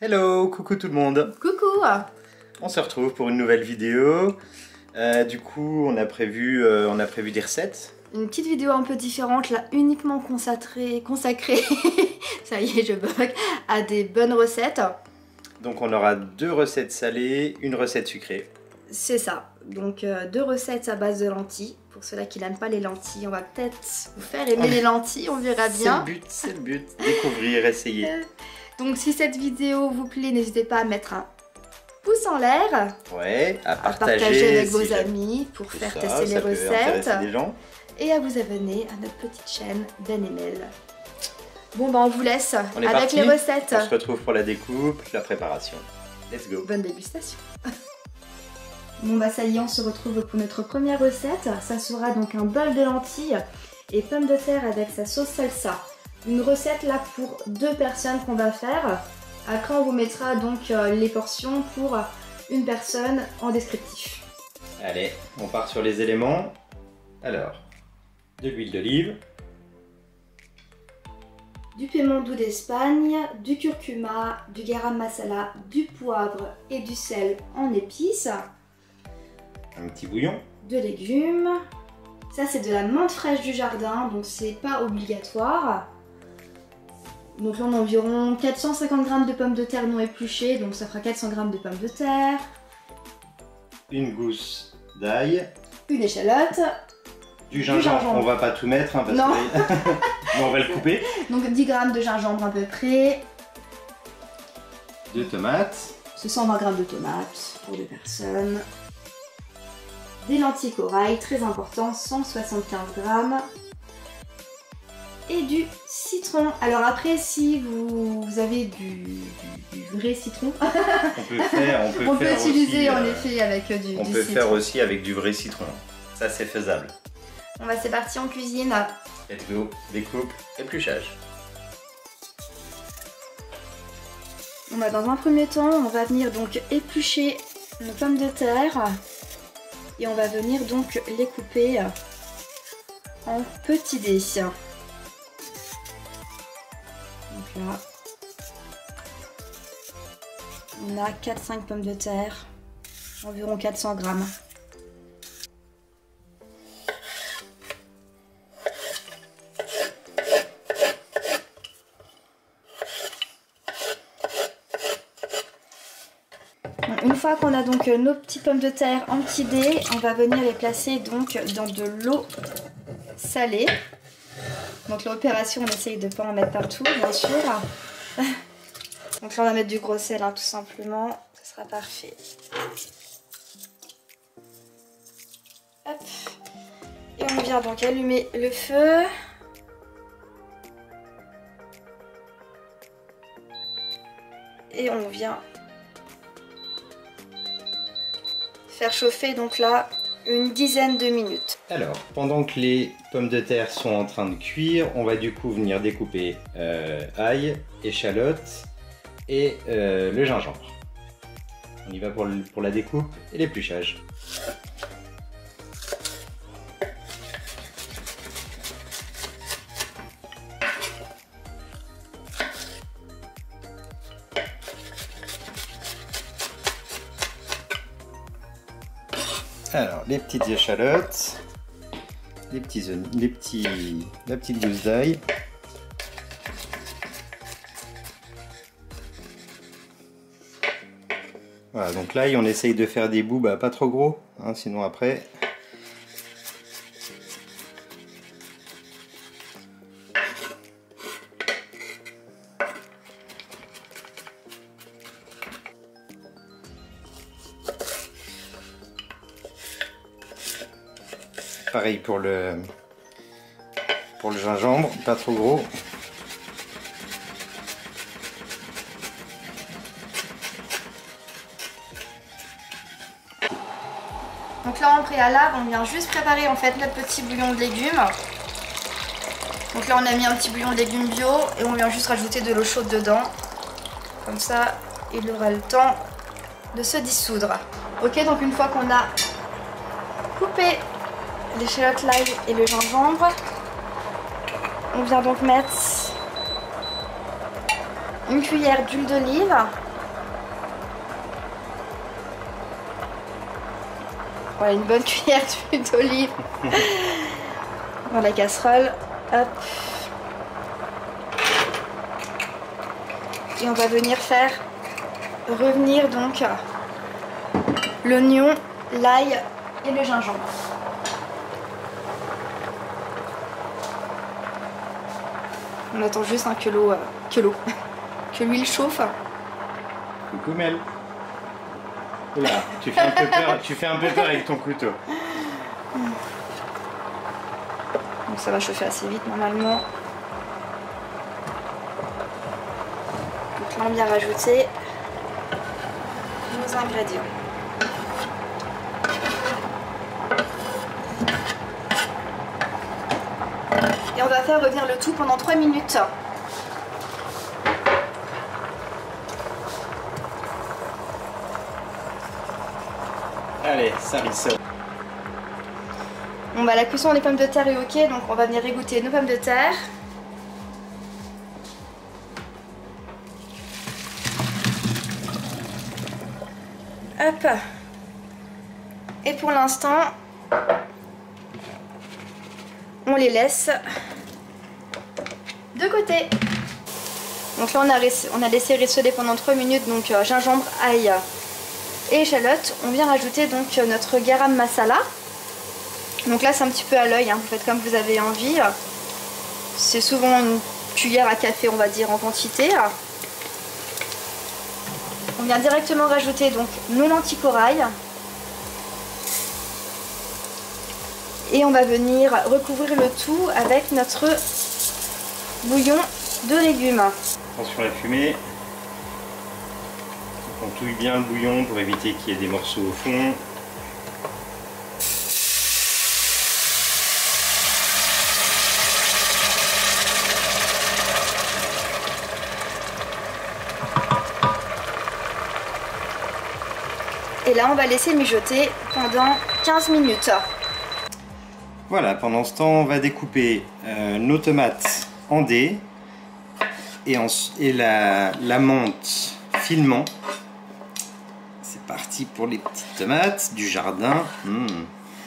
Hello, coucou tout le monde. Coucou. On se retrouve pour une nouvelle vidéo. Du coup, on a prévu des recettes. Une petite vidéo un peu différente, là, uniquement consacrée, ça y est, je bug, à des bonnes recettes. Donc on aura 2 recettes salées, une recette sucrée. C'est ça. Donc 2 recettes à base de lentilles. Pour ceux-là qui n'aiment pas les lentilles, on va peut-être vous faire aimer les lentilles, on verra bien. C'est le but. Découvrir, essayer. Donc si cette vidéo vous plaît, n'hésitez pas à mettre un pouce en l'air. Ouais, à À partager partager avec si vos jamais amis pour c'est faire ça, tester les ça peut recettes. intéresser les gens. Et à vous abonner à notre petite chaîne Ben et Mel. Bon bah on vous laisse On est avec parti. les recettes. On se retrouve pour la découpe, la préparation. Let's go. Bonne dégustation. Bon bah ça y est, on se retrouve pour notre première recette. Ça sera donc un bol de lentilles et pommes de terre avec sa sauce salsa. Une recette là pour 2 personnes qu'on va faire. Après on vous mettra donc les portions pour une personne en descriptif. Allez, on part sur les éléments. Alors, de l'huile d'olive, Du piment doux d'Espagne, du curcuma, du garam masala, du poivre et du sel en épices, un petit bouillon, de légumes. Ça c'est de la menthe fraîche du jardin, donc c'est pas obligatoire. Donc là on a environ 450 g de pommes de terre non épluchées, donc ça fera 400 g de pommes de terre. une gousse d'ail, Une échalote. du gingembre. On va pas tout mettre hein, parce Non. que mais on va le couper. Donc 10 g de gingembre à peu près. 2 tomates, C'est 120 g de tomates pour 2 personnes. Des lentilles corail, très important, 175 g. Et du citron. Alors après, si vous avez du vrai citron, on peut utiliser aussi, en effet avec du on peut citron. faire aussi avec du vrai citron. Ça c'est faisable. Bon bah c'est parti en cuisine. Let's go, découpe, épluchage. Bon bah dans un premier temps, on va venir donc éplucher nos pommes de terre. Et on va venir donc les couper en petits dés. Donc là, on a 4-5 pommes de terre, environ 400 g. Une fois qu'on a donc nos petites pommes de terre en petits dés, on va venir les placer donc dans de l'eau salée. Donc l'opération, on essaye de ne pas en mettre partout, bien sûr. Donc là, on va mettre du gros sel, hein, tout simplement. Ça sera parfait. Hop. Et on vient donc allumer le feu. Et on vient faire chauffer donc là une dizaine de minutes. Alors, pendant que les pommes de terre sont en train de cuire, on va du coup venir découper ail, échalote et le gingembre. On y va pour la découpe et l'épluchage. Alors, les petites échalotes, la petite gousse d'ail. Voilà, donc l'ail, on essaye de faire des bouts pas trop gros, hein, sinon après... Pareil pour le gingembre, pas trop gros. Donc là en préalable, on vient juste préparer en fait notre petit bouillon de légumes. Donc là on a mis un petit bouillon de légumes bio et on vient juste rajouter de l'eau chaude dedans. Comme ça, il aura le temps de se dissoudre. Ok, donc une fois qu'on a coupé l'échalote, l'ail et le gingembre, on vient donc mettre une cuillère d'huile d'olive. Voilà, une bonne cuillère d'huile d'olive dans la casserole. Hop. Et on va venir faire revenir donc l'oignon, l'ail et le gingembre. On attend juste que l'huile chauffe. Coucou Mel. Oula, tu fais un peu peur avec ton couteau. Donc ça va chauffer assez vite normalement. Donc là on vient rajouter nos ingrédients. Et on va faire revenir le tout pendant 3 minutes. Allez, ça rissole. Bon bah la cuisson des pommes de terre est ok, donc on va venir égoutter nos pommes de terre. Hop. Et pour l'instant, on les laisse de côté. Donc là on a laissé rissoler pendant 3 minutes, donc gingembre, ail et échalote. On vient rajouter donc notre garam masala. Donc là c'est un petit peu à l'œil, hein. Vous faites comme vous avez envie. C'est souvent une cuillère à café on va dire en quantité. On vient directement rajouter donc nos lentilles corail. Et on va venir recouvrir le tout avec notre bouillon de légumes. Attention à la fumée. On touille bien le bouillon pour éviter qu'il y ait des morceaux au fond. Et là on va laisser mijoter pendant 15 minutes. Voilà, pendant ce temps on va découper nos tomates en dés et la menthe filement. C'est parti pour les petites tomates du jardin.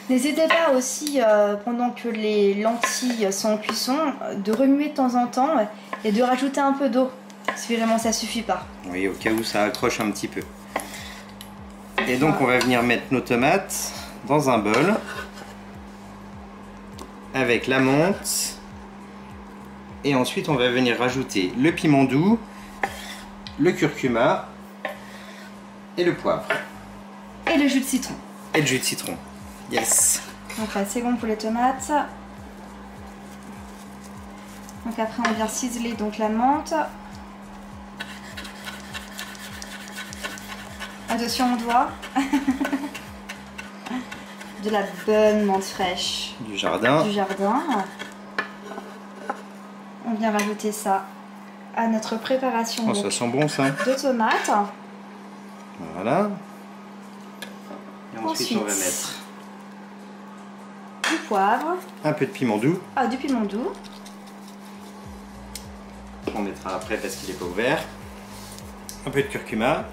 N'hésitez pas aussi, pendant que les lentilles sont en cuisson, de remuer de temps en temps et de rajouter un peu d'eau, si vraiment ça suffit pas. Oui, au cas où ça accroche un petit peu. Et donc on va venir mettre nos tomates dans un bol avec la menthe. Et ensuite on va venir rajouter le piment doux, le curcuma et le poivre. Et le jus de citron. Et le jus de citron. Yes. Donc là c'est bon pour les tomates. Donc après on vient ciseler donc la menthe. Attention au doigt. De la bonne menthe fraîche. Du jardin. Du jardin. On vient rajouter ça à notre préparation Oh, ça sent bon ça. de tomates. Voilà. Et ensuite on va mettre du poivre. un peu de piment doux. Ah, du piment doux. On mettra après parce qu'il n'est pas ouvert. Un peu de curcuma.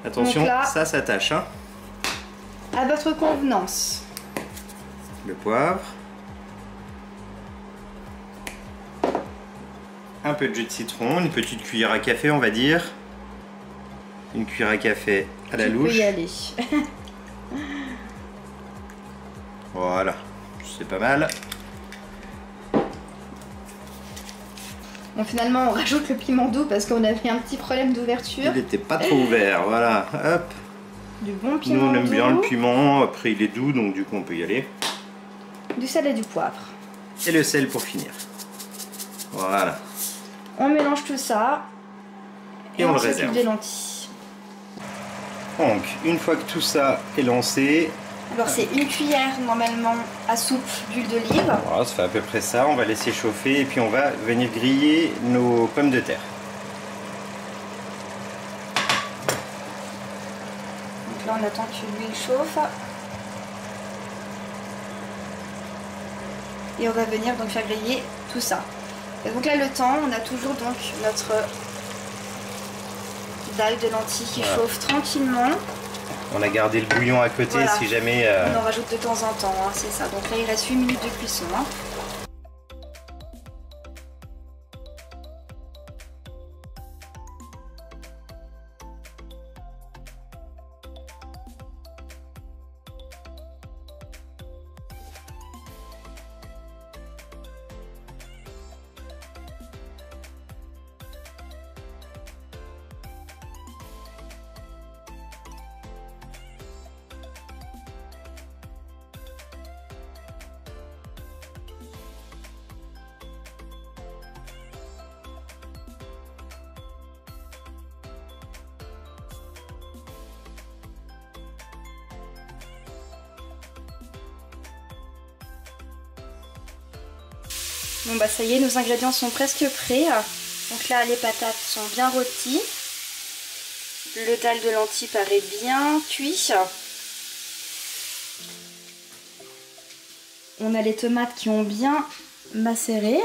Attention, Donc là, ça s'attache. Hein. À votre convenance. Le poivre. Un peu de jus de citron, une petite cuillère à café on va dire. Une cuillère à café à la louche. Tu peux y aller. Voilà, c'est pas mal. Bon, finalement on rajoute le piment doux parce qu'on avait un petit problème d'ouverture. Il n'était pas trop ouvert, voilà. Hop. Du bon Nous piment on aime doux. bien le piment, après il est doux donc du coup on peut y aller. Du sel et du poivre. Et le sel pour finir. Voilà. On mélange tout ça. Et on le s'occupe réserve. des lentilles. Donc une fois que tout ça est lancé, Alors c'est une cuillère normalement à soupe d'huile d'olive. voilà, ça fait à peu près ça, on va laisser chauffer et puis on va venir griller nos pommes de terre. Donc là on attend que l'huile chauffe. Et on va venir donc faire griller tout ça. Et donc là le temps, on a toujours donc notre dalle de lentilles qui chauffe tranquillement. On a gardé le bouillon à côté si jamais... On en rajoute de temps en temps, hein, c'est ça. Donc là il reste 8 minutes de cuisson. Hein. Bon bah ça y est, nos ingrédients sont presque prêts. Donc là les patates sont bien rôties. Le dalle de lentilles paraît bien cuit. On a les tomates qui ont bien macéré.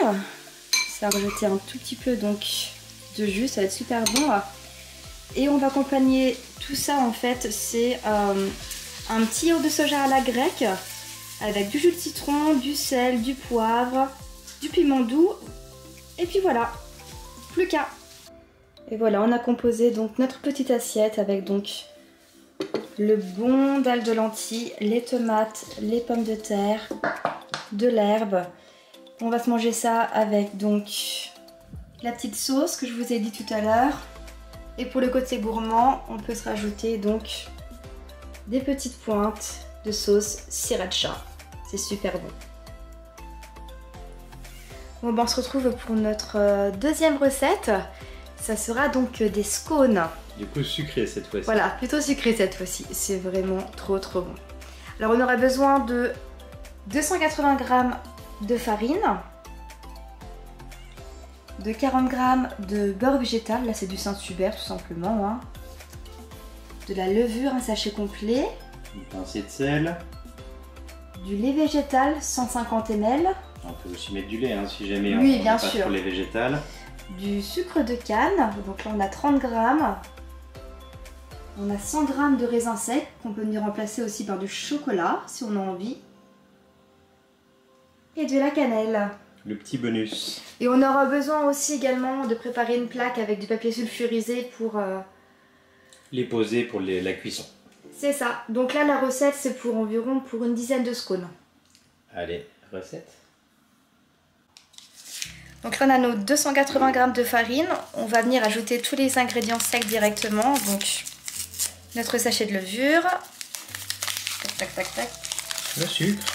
Ça va rajouter un tout petit peu donc de jus, ça va être super bon. Et on va accompagner tout ça en fait, c'est un petit yaourt de soja à la grecque avec du jus de citron, du sel, du poivre, du piment doux et puis voilà, plus qu'à. Et voilà, on a composé donc notre petite assiette avec donc le bon dalle de lentilles, les tomates, les pommes de terre, de l'herbe. On va se manger ça avec donc la petite sauce que je vous ai dit tout à l'heure. Et pour le côté gourmand, on peut se rajouter donc des petites pointes de sauce sriracha. C'est super bon. Bon ben on se retrouve pour notre deuxième recette. Ça sera donc des scones. Du coup sucré cette fois-ci. Voilà, plutôt sucré cette fois-ci. C'est vraiment trop bon. Alors on aura besoin de 280 g de farine, de 40 g de beurre végétal, là c'est du Saint-Hubert tout simplement, hein. De la levure, un sachet complet, une pincée de sel, du lait végétal 150 ml. On peut aussi mettre du lait hein, si jamais oui, on bien passe sûr. pour les végétales. Du sucre de canne, donc là on a 30 g. On a 100 g de raisins secs qu'on peut venir remplacer aussi par du chocolat si on a envie. Et de la cannelle. Le petit bonus. Et on aura besoin aussi également de préparer une plaque avec du papier sulfurisé pour... les poser pour la cuisson. C'est ça. Donc là la recette c'est pour environ une dizaine de scones. Allez, recette. Donc là on a nos 280 g de farine. On va venir ajouter tous les ingrédients secs directement. Donc notre sachet de levure. Tac tac tac tac. Le sucre.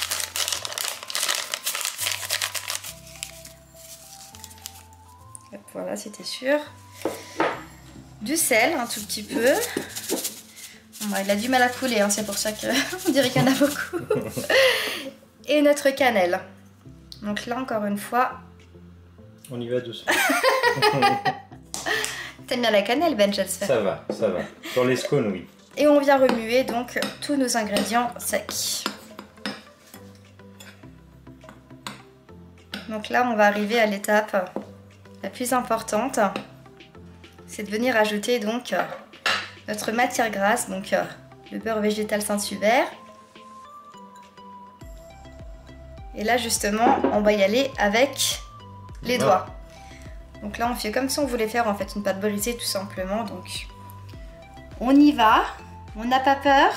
Voilà, c'était sûr. Du sel, un tout petit peu. Bon, il a du mal à couler, hein, c'est pour ça qu'on dirait qu'il y en a beaucoup. Et notre cannelle. Donc là, encore une fois... On y va doucement. T'aimes bien la cannelle, Ben, j'espère. Ça va, ça va. Sur les scones, oui. Et on vient remuer donc tous nos ingrédients secs. Donc là, on va arriver à l'étape la plus importante, c'est de venir ajouter donc notre matière grasse, donc le beurre végétal Saint-Hubert. Et là justement, on va y aller avec les doigts. Donc là, on fait comme si on voulait faire en fait une pâte brisée tout simplement. Donc on y va, on n'a pas peur,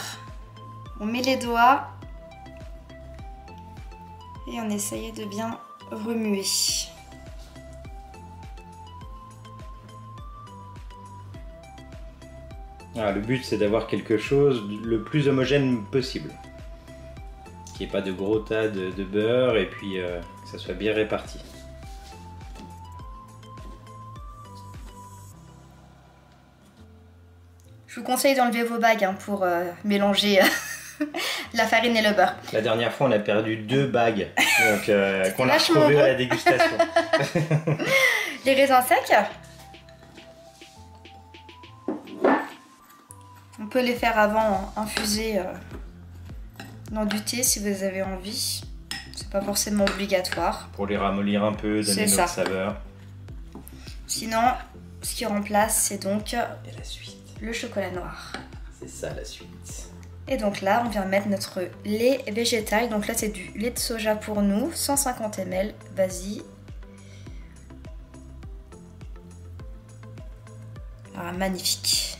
on met les doigts et on essaye de bien remuer. Ah, le but c'est d'avoir quelque chose le plus homogène possible. Qu'il n'y ait pas de gros tas de beurre et puis que ça soit bien réparti. Je vous conseille d'enlever vos bagues hein, pour mélanger la farine et le beurre. La dernière fois on a perdu 2 bagues qu'on a retrouvées à la dégustation. Les raisins secs, on peut les faire avant infuser dans du thé si vous avez envie. Ça c'est pas forcément obligatoire. Pour les ramollir un peu, donner notre saveur. Sinon, ce qui remplace, c'est donc et la suite. Le chocolat noir. C'est ça la suite. Et donc là, on vient mettre notre lait végétal. Donc là, c'est du lait de soja pour nous, 150 ml. Vas-y. Ah, magnifique.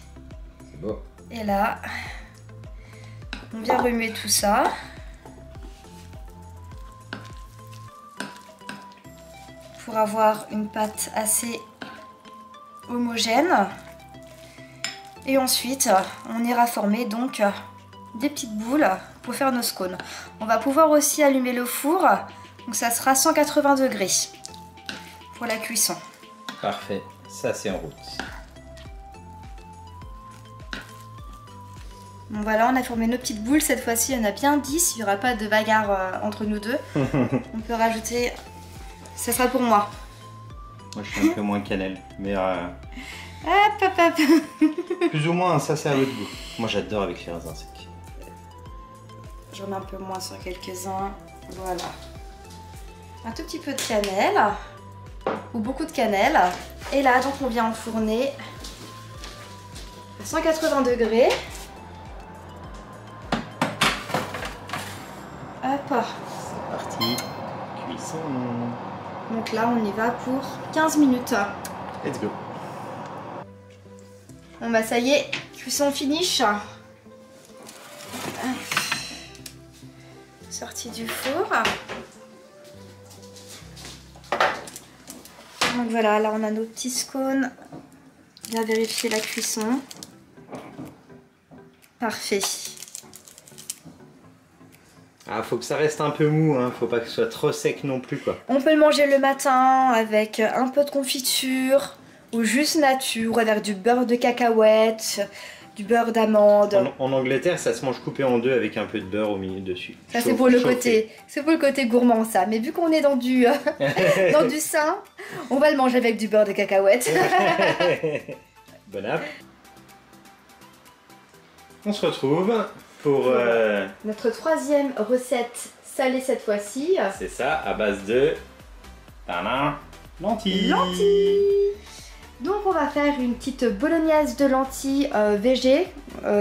C'est beau. Et là, on vient remuer tout ça. Pour avoir une pâte assez homogène. Et ensuite, on ira former donc des petites boules pour faire nos scones. On va pouvoir aussi allumer le four. Donc ça sera 180 degrés pour la cuisson. Parfait, ça c'est en route. Bon voilà, on a formé nos petites boules. Cette fois-ci, il y en a bien 10. Il n'y aura pas de bagarre entre nous deux. On peut rajouter... Ça sera pour moi. Moi, je suis un peu moins cannelle. Mais Hop, hop, hop. plus ou moins, ça c'est à votre goût. Moi, j'adore avec les raisins secs. Je remets un peu moins sur quelques-uns. Voilà. Un tout petit peu de cannelle. Ou beaucoup de cannelle. Et là, donc, on vient enfourner à 180 degrés. Hop. C'est parti. Cuisson. Donc là, on y va pour 15 minutes. Let's go. Bon bah ça y est, cuisson finish. Sortie du four. Donc voilà, là on a nos petits scones. Bien vérifier la cuisson. Parfait. Ah, faut que ça reste un peu mou, hein. Faut pas que ce soit trop sec non plus, quoi. On peut le manger le matin avec un peu de confiture ou juste nature avec du beurre de cacahuète, du beurre d'amande. En Angleterre, ça se mange coupé en deux avec un peu de beurre au milieu dessus. Ça c'est pour le côté, c'est pour le côté gourmand ça. Mais vu qu'on est dans du dans du sain, on va le manger avec du beurre de cacahuète. Bon app. On se retrouve pour notre troisième recette salée cette fois-ci. C'est ça, à base de lentilles. Donc on va faire une petite bolognaise de lentilles végé,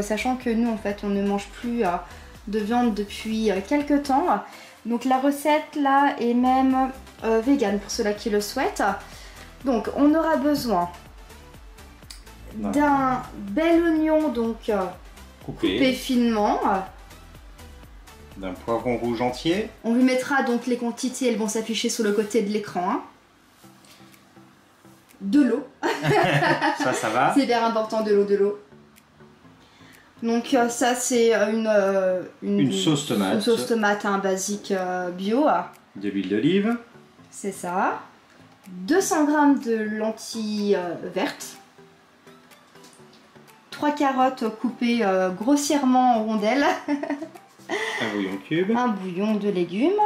sachant que nous en fait on ne mange plus de viande depuis quelques temps. Donc la recette là est même vegan pour ceux-là qui le souhaitent. Donc on aura besoin d'un bel oignon donc coupé finement. D'un poivron rouge entier. On lui mettra donc les quantités, elles vont s'afficher sur le côté de l'écran. Hein. De l'eau. Ça va. C'est bien important, de l'eau. Donc ça c'est une sauce tomate. Une sauce tomate basique bio. De l'huile d'olive. C'est ça. 200 g de lentilles vertes. 3 carottes coupées grossièrement en rondelles. Un bouillon cube. Un bouillon de légumes.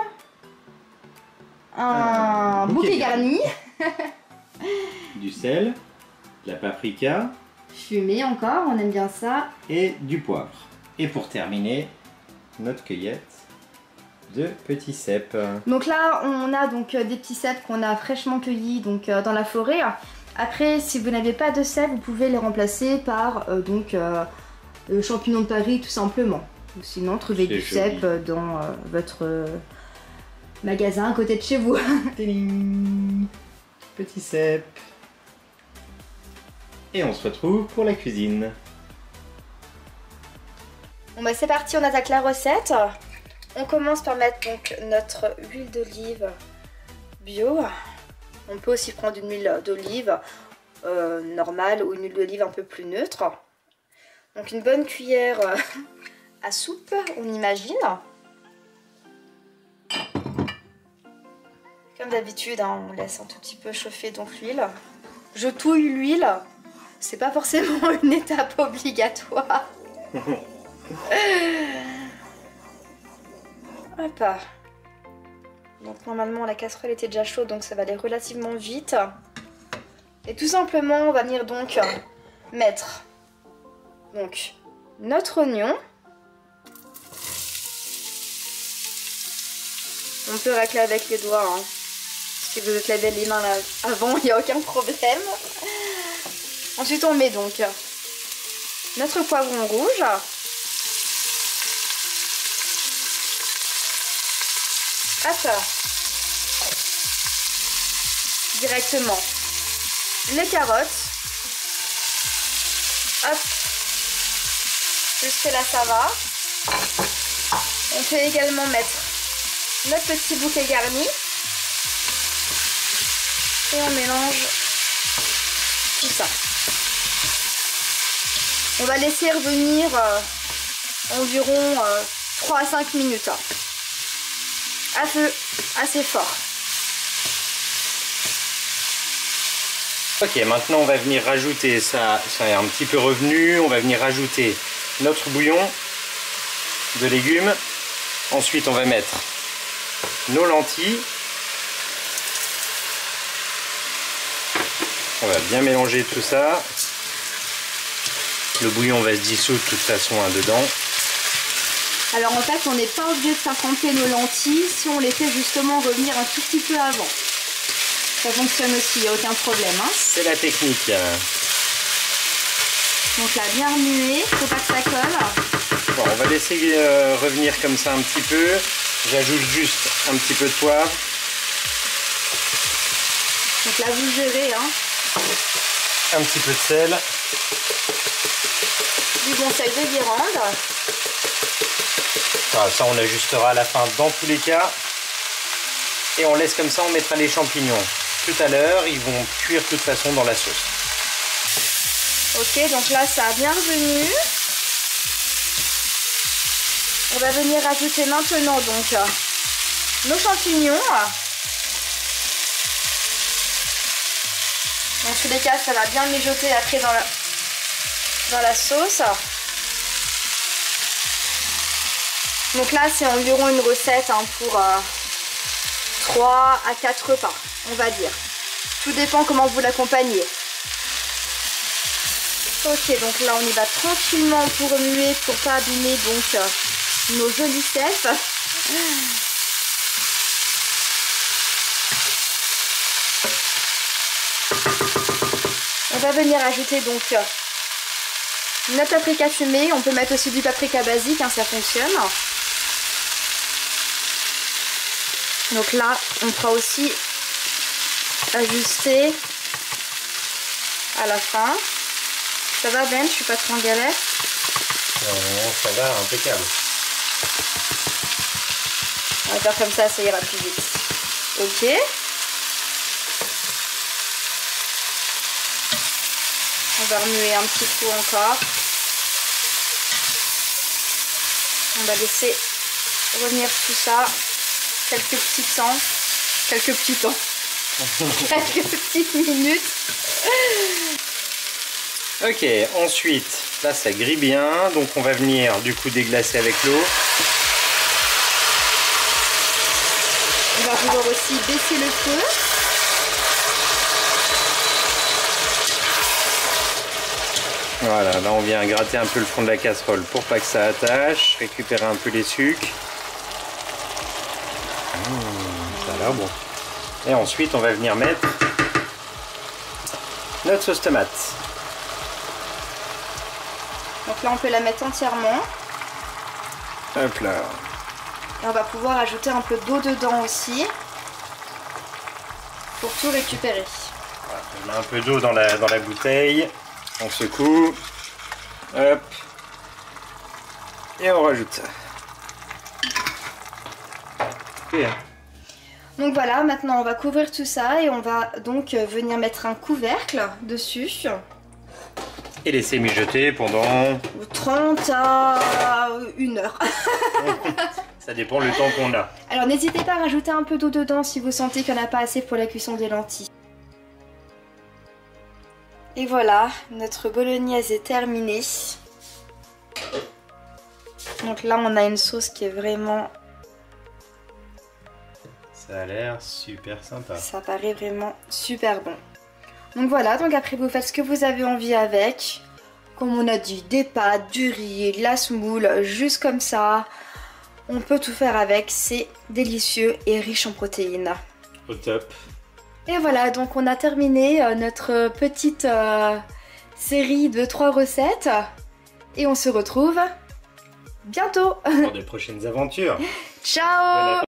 Un bouquet garni. Du sel. De la paprika. Fumé encore, on aime bien ça. Et du poivre. Et pour terminer, notre cueillette de petits cèpes. Donc là, on a donc des petits cèpes qu'on a fraîchement cueillis donc, dans la forêt. Après, si vous n'avez pas de cèpes, vous pouvez les remplacer par champignons de Paris tout simplement. Ou sinon, trouvez du cèpe dans votre magasin à côté de chez vous. Petit cèpe. Et on se retrouve pour la cuisine. Bon bah c'est parti, on attaque la recette. On commence par mettre donc notre huile d'olive bio. On peut aussi prendre une huile d'olive normale ou une huile d'olive un peu plus neutre. Donc une bonne cuillère à soupe, on imagine. Comme d'habitude, hein, on laisse un tout petit peu chauffer donc l'huile. Je touille l'huile. C'est pas forcément une étape obligatoire. Hop. Donc normalement la casserole était déjà chaude, donc ça va aller relativement vite. Et tout simplement on va venir donc mettre donc notre oignon. On peut racler avec les doigts. Hein. Si vous êtes lavé les mains là avant, il n'y a aucun problème. Ensuite, on met donc notre poivron rouge. Hop. Directement les carottes. Hop. Jusque là, ça va. On peut également mettre notre petit bouquet garni. Et on mélange tout ça. On va laisser revenir environ 3 à 5 minutes. À feu assez fort. Ok, maintenant on va venir rajouter, ça est un petit peu revenu, on va venir rajouter notre bouillon de légumes. Ensuite on va mettre nos lentilles. On va bien mélanger tout ça. Le bouillon va se dissoudre de toute façon hein, dedans. Alors en fait on n'est pas obligé de faire tremper nos lentilles si on les fait justement revenir un tout petit peu avant. Ça fonctionne aussi, il n'y a aucun problème. Hein. C'est la technique. Donc là, bien remuer, faut pas que ça colle. Bon, on va laisser revenir comme ça un petit peu. J'ajoute juste un petit peu de poivre. Donc là, vous gérez. Hein. Un petit peu de sel. Du bon sel de Guérande. Voilà, ça, on ajustera à la fin dans tous les cas. Et on laisse comme ça, on mettra les champignons. Tout à l'heure, ils vont cuire de toute façon dans la sauce. Ok, donc là ça a bien revenu. On va venir rajouter maintenant donc nos champignons. Dans tous les cas, ça va bien mijoter après dans la sauce. Donc là, c'est environ une recette hein, pour 3 à 4 repas, on va dire. Tout dépend comment vous l'accompagnez. Ok, donc là on y va tranquillement pour remuer, pour pas abîmer donc nos jolis cèpes. On va venir ajouter donc notre paprika fumé. On peut mettre aussi du paprika basique, hein, ça fonctionne. Donc là, on fera aussi ajuster à la fin. Ça va Ben, je suis pas trop en galère? Non, ça va, impeccable. On va faire comme ça ira plus vite. Ok. On va remuer un petit coup encore. On va laisser revenir tout ça. Quelques petits temps. Quelques petites minutes. Ok, ensuite, là ça grille bien, donc on va venir du coup déglacer avec l'eau. On va pouvoir aussi baisser le feu. Voilà, là on vient gratter un peu le fond de la casserole pour pas que ça attache, récupérer un peu les sucres. Ça a l'air bon. Et ensuite on va venir mettre notre sauce tomate. Donc là on peut la mettre entièrement. Hop là. Et on va pouvoir ajouter un peu d'eau dedans aussi. Pour tout récupérer. Voilà, on met un peu d'eau dans la bouteille. On secoue. Hop. Et on rajoute ça. Okay. Donc voilà, maintenant on va couvrir tout ça et on va donc venir mettre un couvercle dessus. Et laisser mijoter pendant 30 à 1 heure. Ça dépend le temps qu'on a. Alors n'hésitez pas à rajouter un peu d'eau dedans si vous sentez qu'il n'y en a pas assez pour la cuisson des lentilles. Et voilà, notre bolognaise est terminée. Donc là on a une sauce qui est vraiment... Ça a l'air super sympa. Ça paraît vraiment super bon. Donc voilà, donc après vous faites ce que vous avez envie avec. Comme on a dit, des pâtes, du riz, de la semoule, juste comme ça. On peut tout faire avec, c'est délicieux et riche en protéines. Au top. Et voilà, donc on a terminé notre petite série de 3 recettes. Et on se retrouve bientôt. Pour de prochaines aventures. Ciao!